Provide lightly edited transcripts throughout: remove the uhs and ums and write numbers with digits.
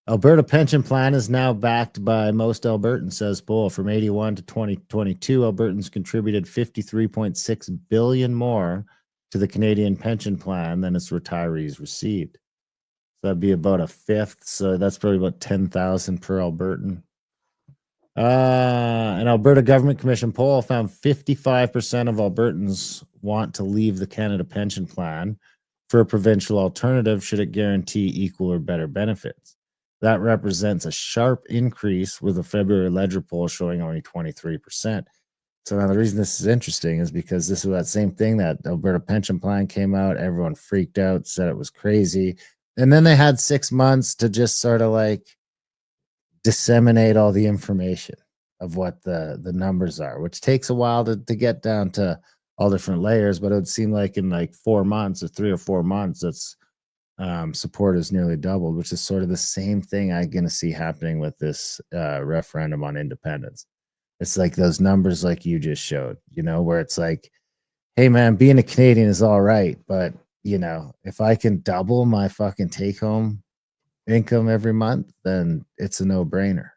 Alberta Pension Plan is now backed by most Albertans, says poll. From 81 to 2022, Albertans contributed 53.6 billion more to the Canadian pension plan than its retirees received. So that'd be about a fifth. So that's probably about 10,000 per Albertan. An Alberta Government Commission poll found 55% of Albertans want to leave the Canada Pension Plan for a provincial alternative should it guarantee equal or better benefits. That represents a sharp increase, with a February Ledger poll showing only 23%. So now the reason this is interesting is because this was that same thing that Alberta Pension Plan came out. Everyone freaked out, said it was crazy. And then they had 6 months to just sort of like disseminate all the information of what the numbers are, which takes a while to get down to all different layers. But it would seem like in like 4 months or 3 or 4 months, it's support has nearly doubled, which is sort of the same thing I'm going to see happening with this referendum on independence. It's like those numbers like you just showed, where it's like, hey, man, being a Canadian is all right. But, if I can double my fucking take home income every month, then it's a no brainer.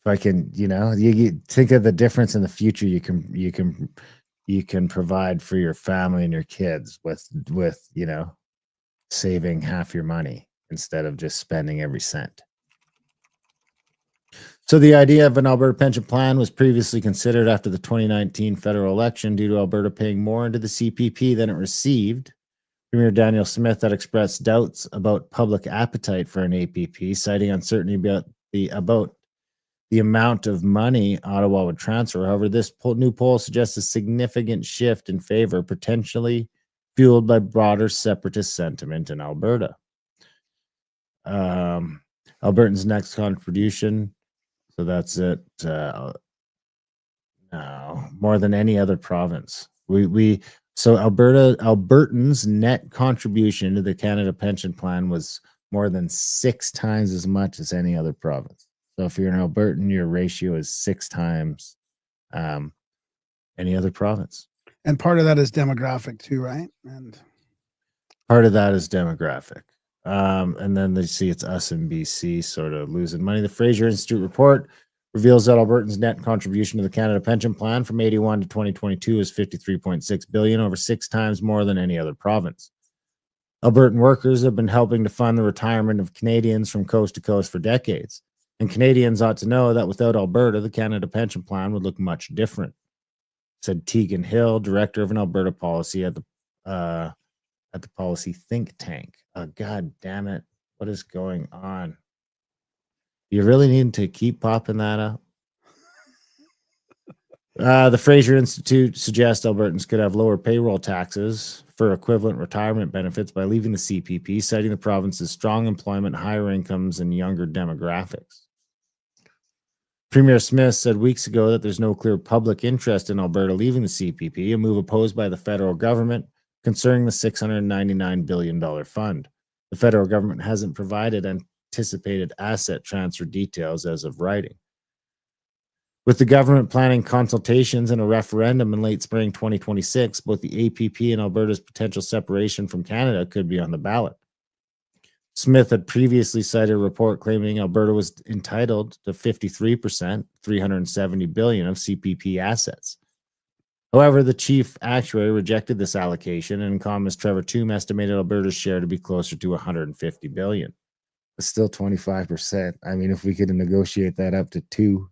If I can, you think of the difference in the future you can provide for your family and your kids with, saving half your money instead of just spending every cent. So the idea of an Alberta pension plan was previously considered after the 2019 federal election due to Alberta paying more into the CPP than it received. Premier Daniel Smith had expressed doubts about public appetite for an APP, citing uncertainty about the amount of money Ottawa would transfer. However, this new poll suggests a significant shift in favor, potentially fueled by broader separatist sentiment in Alberta. Albertans' next contribution, so that's it. No, more than any other province. So Albertans' net contribution to the Canada Pension Plan was more than 6 times as much as any other province. So if you're an Albertan, your ratio is 6 times any other province. And part of that is demographic too, right? And part of that is demographic. And then they see it's us in BC sort of losing money. The Fraser Institute report reveals that Albertans' net contribution to the Canada Pension Plan from 81 to 2022 is 53.6 billion, over 6 times more than any other province. Albertan workers have been helping to fund the retirement of Canadians from coast to coast for decades. And Canadians ought to know that without Alberta, the Canada Pension Plan would look much different, said Tegan Hill, director of an Alberta policy at the policy think tank. God damn it. What is going on? You really need to keep popping that up. The Fraser Institute suggests Albertans could have lower payroll taxes for equivalent retirement benefits by leaving the CPP, citing the province's strong employment, higher incomes, and younger demographics. Premier Smith said weeks ago that there's no clear public interest in Alberta leaving the CPP, a move opposed by the federal government concerning the $699 billion fund. The federal government hasn't provided anticipated asset transfer details as of writing. With the government planning consultations and a referendum in late spring 2026, both the APP and Alberta's potential separation from Canada could be on the ballot. Smith had previously cited a report claiming Alberta was entitled to 53%, $370 billion of CPP assets. However, the chief actuary rejected this allocation, and economist Trevor Tombe estimated Alberta's share to be closer to $150 billion. But still 25%. I mean, if we could negotiate that up to 2,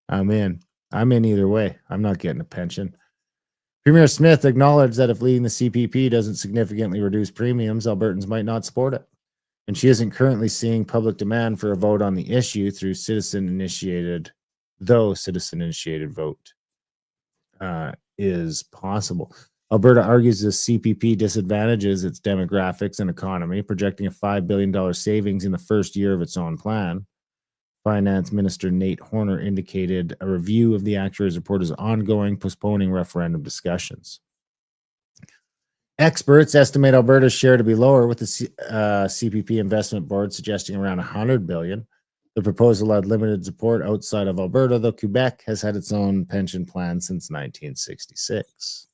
I'm in. I'm in either way. I'm not getting a pension. Premier Smith acknowledged that if leaving the CPP doesn't significantly reduce premiums, Albertans might not support it. And she isn't currently seeing public demand for a vote on the issue through citizen-initiated vote is possible. Alberta argues the CPP disadvantages its demographics and economy, projecting a $5 billion savings in the first year of its own plan. Finance Minister Nate Horner indicated a review of the actuary's report is ongoing, postponing referendum discussions. Experts estimate Alberta's share to be lower, with the CPP Investment Board suggesting around $100 billion. The proposal had limited support outside of Alberta, though Quebec has had its own pension plan since 1966.